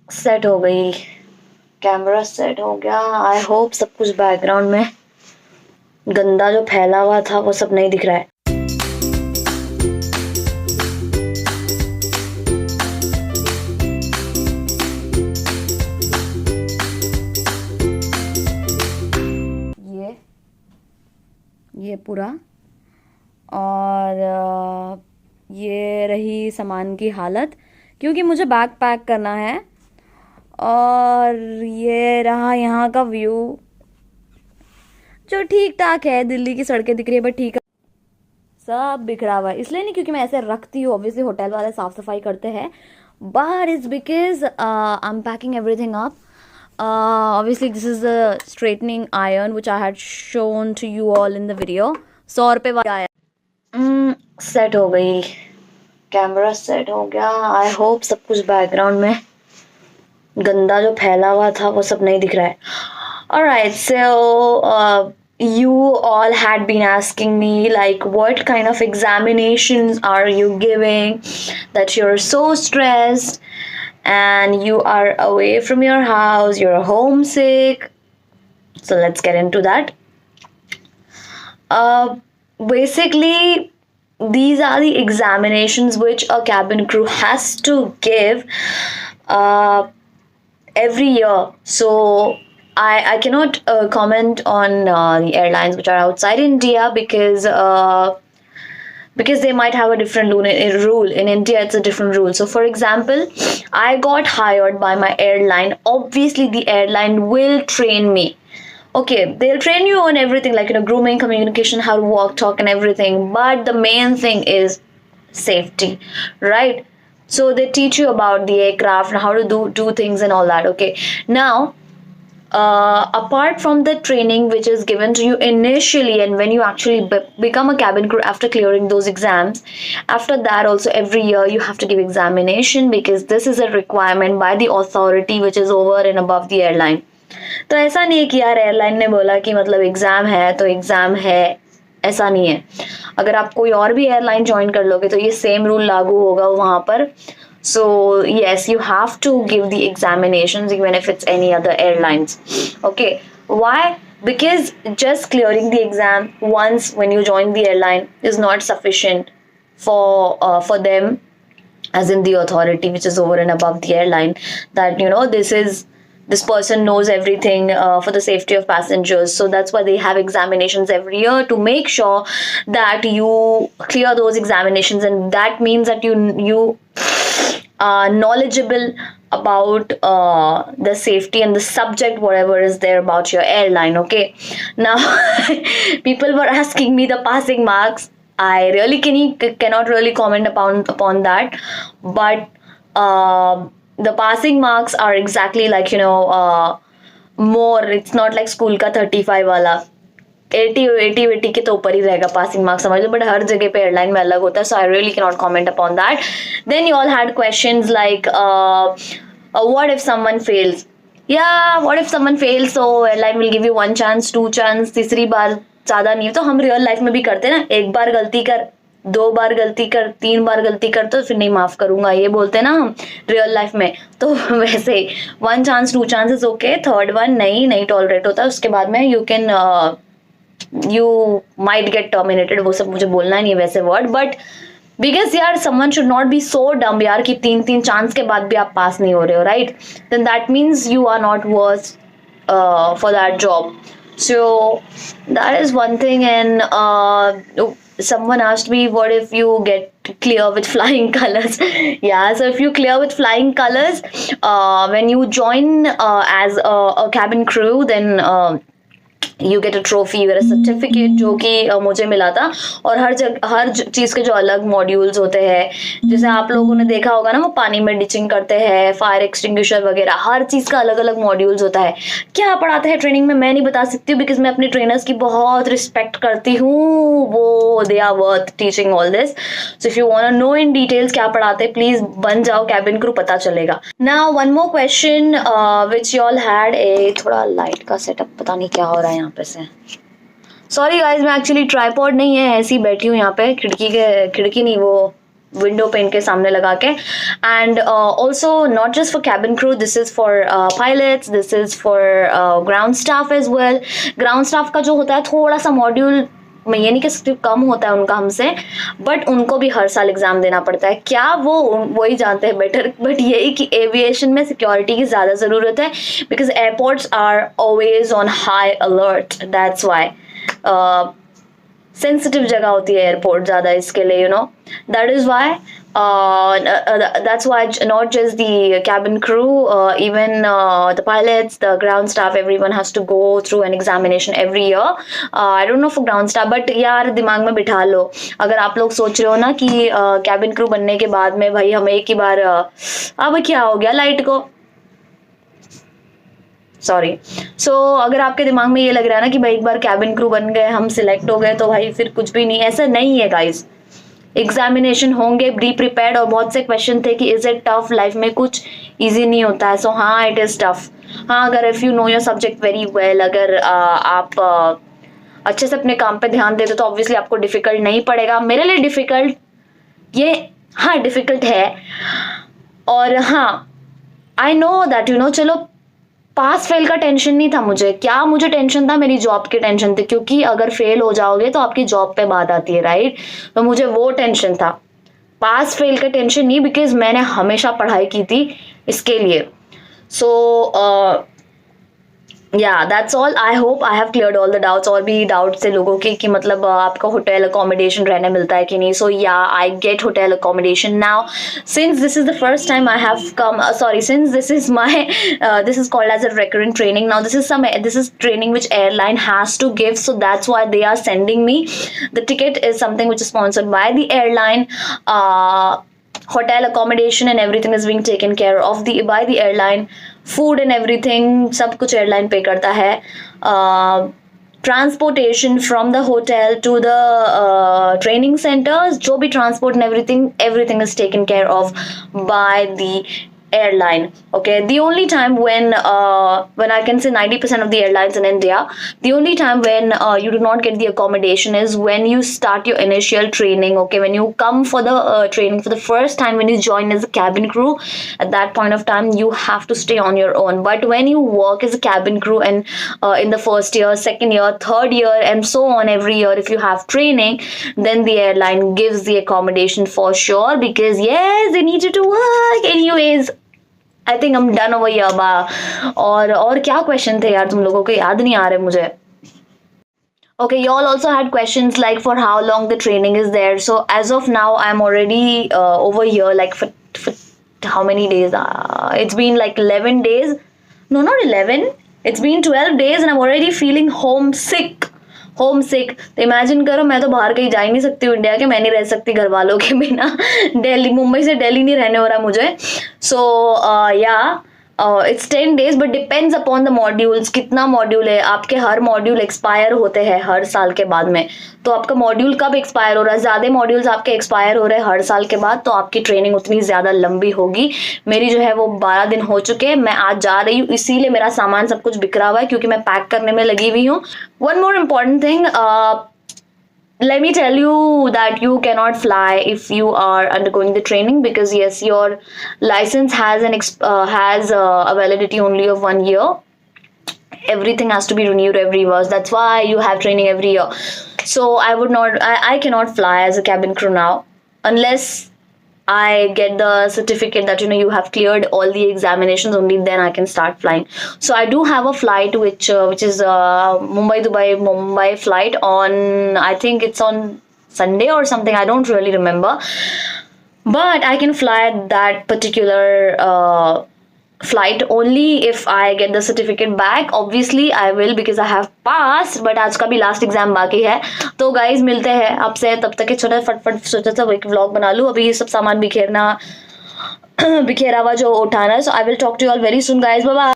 Set हो गई, camera set हो गया। आई होप सब कुछ बैकग्राउंड में गंदा जो फैला हुआ था वो सब नहीं दिख रहा है। ये पूरा, और ये रही सामान की हालत, क्योंकि मुझे बैग पैक करना है। और ये रहा यहाँ का व्यू, जो ठीक ठाक है। दिल्ली की सड़कें दिख रही है बट ठीक है, सब बिखरा हुआ है। इसलिए नहीं क्योंकि मैं ऐसे रखती हूँ, ऑब्वियसली होटल वाले साफ सफाई करते हैं, but it's because I am packing everything up. Obviously this is the straightening iron which I had shown to you all in the video. 100 रुपए वाला आया. सेट हो गई, कैमरा सेट हो गया. आई होप सब कुछ बैकग्राउंड में गंदा जो फैला हुआ था वो सब नहीं दिख रहा है. Alright, so you all had been asking me like what kind of examinations are you giving, that you're so stressed and you are away from your house, you're homesick. So let's get into that. Basically, these are the examinations which a cabin crew has to give every year. So I cannot comment on the airlines which are outside India because they might have a different rule. In India it's a different rule. So for example, I got hired by my airline. Obviously the airline will train me. Okay, they'll train you on everything, like grooming, communication, how to walk, talk and everything, but the main thing is safety, right? So they teach you about the aircraft and how to do things and all that. Okay, now apart from the training which is given to you initially, and when you actually become a cabin crew after clearing those exams, after that also every year you have to give examination, because this is a requirement by the authority which is over and above the airline. तो ऐसा नहीं है कि यार airline ने बोला कि मतलब एग्जाम है तो एग्जाम है, ऐसा नहीं है. अगर आप कोई और भी एयरलाइन ज्वाइन कर लोगे तो ये सेम रूल लागू होगा वहां पर. So yes, you have to give the examinations even if it's any other airlines. Okay, why? Because just clearing the exam once when you join the airline is not sufficient for them, as in the authority which is over and above the airline, that this person knows everything for the safety of passengers. So that's why they have examinations every year to make sure that you clear those examinations, and that means that you are knowledgeable about the safety and the subject whatever is there about your airline. Okay, now people were asking me the passing marks. I really cannot really comment upon that, but the passing marks are exactly like more. It's not like school का 35 वाला 80 के तो ऊपर ही रहेगा passing marks, समझ लो. But हर जगह पे airline में अलग होता है. So I really can not comment upon that. Then you all had questions like what if someone fails. What if someone fails, so airline will give you 1 chance 2 chance, तीसरी बार ज्यादा नहीं है. तो हम रियल लाइफ में भी करते हैं ना, एक बार गलती कर, 2 बार गलती कर, 3 बार गलती कर तो फिर नहीं माफ करूंगा, ये बोलते हैं ना हम रियल लाइफ में. तो वैसे 1 chance 2 chance is okay, third one नहीं टॉलरेट होता. उसके बाद में you might get terminated. वो सब मुझे बोलना नहीं है वैसे वर्ड, बट बिकॉज यार someone should not be so dumb यार कि 3 चांस के बाद भी आप पास नहीं हो रहे हो, right? then that means you are not worth for that job. So that is one thing. And someone asked me what if you get clear with flying colors. So if you clear with flying colors, when you join as a cabin crew, then you get a trophy, you get a certificate, जो कि मुझे मिला था. और हर चीज़ के जो अलग modules होते हैं, जैसे आप लोगों ने देखा होगा ना, वो पानी में डिचिंग करते हैं, फायर एक्सटिंग्विशर वगैरह, हर चीज़ का अलग अलग मॉड्यूल्स होता है. क्या पढ़ाते हैं ट्रेनिंग में मैं नहीं बता सकती हूँ, बिकॉज मैं अपने ट्रेनर्स की बहुत रिस्पेक्ट करती हूँ. वो they are worth teaching all this. So if you want to know in details क्या पढ़ाते हैं, प्लीज बन जाओ कैबिन क्रू, पता चलेगा. Now one more question which you all had. थोड़ा लाइट का सेटअप पता नहीं क्या हो रहा है यहाँ पे से. सॉरी गाइज, मैं एक्चुअली ट्राईपॉड नहीं है, ऐसी बैठी हूँ यहाँ पे खिड़की नहीं, वो विंडो पेन के सामने लगा के. And also not just for cabin crew, this is for pilots, this is for ground staff as well. Ground staff का जो होता है थोड़ा सा मॉड्यूल, मैं ये नहीं कह सकती कम होता है उनका हमसे, बट उनको भी हर साल एग्जाम देना पड़ता है. क्या वो ही जानते हैं बेटर. बट यही कि एविएशन में सिक्योरिटी की ज़्यादा ज़रूरत है, because airports are always on high alert. That's why sensitive जगह होती है एयरपोर्ट ज़्यादा इसके लिए, that is why. That's why not just the cabin crew, even the pilots, the ground staff, everyone has to go through an examination every year. I don't know for ground staff, but यार दिमाग में बिठा लो, अगर आप लोग सोच रहे हो ना कि cabin crew बनने के बाद में भाई हमें एक ही बार अब क्या हो गया लाइट को, सॉरी. सो अगर आपके दिमाग में ये लग रहा है ना कि भाई एक बार कैबिन क्रू बन गए, हम सिलेक्ट हो गए तो भाई फिर कुछ भी नहीं, ऐसा नहीं है गाइस. एग्जामिनेशन होंगे, बी प्रिपेयर्ड. और बहुत से क्वेश्चन थे कि इज इट टफ, लाइफ में कुछ इजी नहीं होता है. सो हाँ, इट इज टफ. हाँ, अगर if you know your subject very well, अगर आप अच्छे से अपने काम पे ध्यान देते तो ऑब्वियसली आपको डिफिकल्ट नहीं पड़ेगा. मेरे लिए डिफिकल्ट ये, हाँ डिफिकल्ट है. और हाँ, आई नो दैट चलो पास फेल का टेंशन नहीं था मुझे. क्या मुझे टेंशन था, मेरी जॉब की टेंशन थी, क्योंकि अगर फेल हो जाओगे तो आपकी जॉब पे बात आती है, राइट. तो मुझे वो टेंशन था, पास फेल का टेंशन नहीं, बिकॉज मैंने हमेशा पढ़ाई की थी इसके लिए. सो या that's all. I hope I have cleared all the doubts. और भी डाउट्स थे लोगों के कि मतलब आपका होटल अकोमोडेशन रहने मिलता है कि नहीं. सो या, I get hotel accommodation now. Since this is the first time I have come, sorry, since this is my this is called as a recurrent training. Now this is training which airline has to give, so that's why they are sending me. The ticket is something which is sponsored by the airline. Hotel accommodation and everything is being taken care of by the airline. Food and everything सब कुछ airline पे करता है. Transportation from the hotel to the training centers, जो भी transport and everything is taken care of by the airline. Okay, the only time when I can say 90% of the airlines in India, the only time when you do not get the accommodation is when you start your initial training. Okay, when you come for the training for the first time, when you join as a cabin crew, at that point of time you have to stay on your own. But when you work as a cabin crew and in the first year, second year, third year and so on, every year if you have training, then the airline gives the accommodation for sure, because yes, they need you to work anyways. I think I'm done over here. और क्या question थे यार, तुम लोगों को याद नहीं आ रहे मुझे. Okay, you all also had questions like for how long the training is there. So as of now, I'm already over here like for how many days? It's been like 11 days. No, not 11. It's been 12 days and I'm already feeling homesick. तो imagine करो, मैं तो बाहर कहीं जा ही नहीं सकती हूँ इंडिया के, मैं नहीं रह सकती घर वालों के बिना. दिल्ली, मुंबई से दिल्ली नहीं रहने हो रहा मुझे. सो या, it's 10 days but depends upon the modules. कितना मॉड्यूल है आपके, हर मॉड्यूल एक्सपायर होते हैं हर साल के बाद में. तो आपका मॉड्यूल कब एक्सपायर हो रहा है, ज़्यादा मॉड्यूल्स आपके एक्सपायर हो रहे हैं हर साल के बाद, तो आपकी ट्रेनिंग उतनी ज़्यादा लंबी होगी. मेरी जो है वो 12 दिन हो चुके हैं. मैं आज जा रही हूँ, इसीलिए मेरा सामान सब कुछ बिखरा हुआ है, क्योंकि मैं पैक करने में लगी हुई हूँ. One more important thing, let me tell you that you cannot fly if you are undergoing the training, because yes, your license has a validity only of 1 year. Everything has to be renewed every year. That's why you have training every year. So I cannot fly as a cabin crew now unless I get the certificate that you have cleared all the examinations. Only then I can start flying. So I do have a flight which is Mumbai flight on, I think it's on Sunday or something, I don't really remember, but I can fly that particular flight only if I get the certificate back. Obviously I will, because I have passed, but आज का भी last exam बाकी है. तो guys मिलते हैं आपसे, तब तक छोटा फटफट सोचा था एक व्लॉग बना लूँ. अभी ये सब सामान बिखेरा हुआ जो उठाना है. So I will talk to you all very soon guys. Bye bye.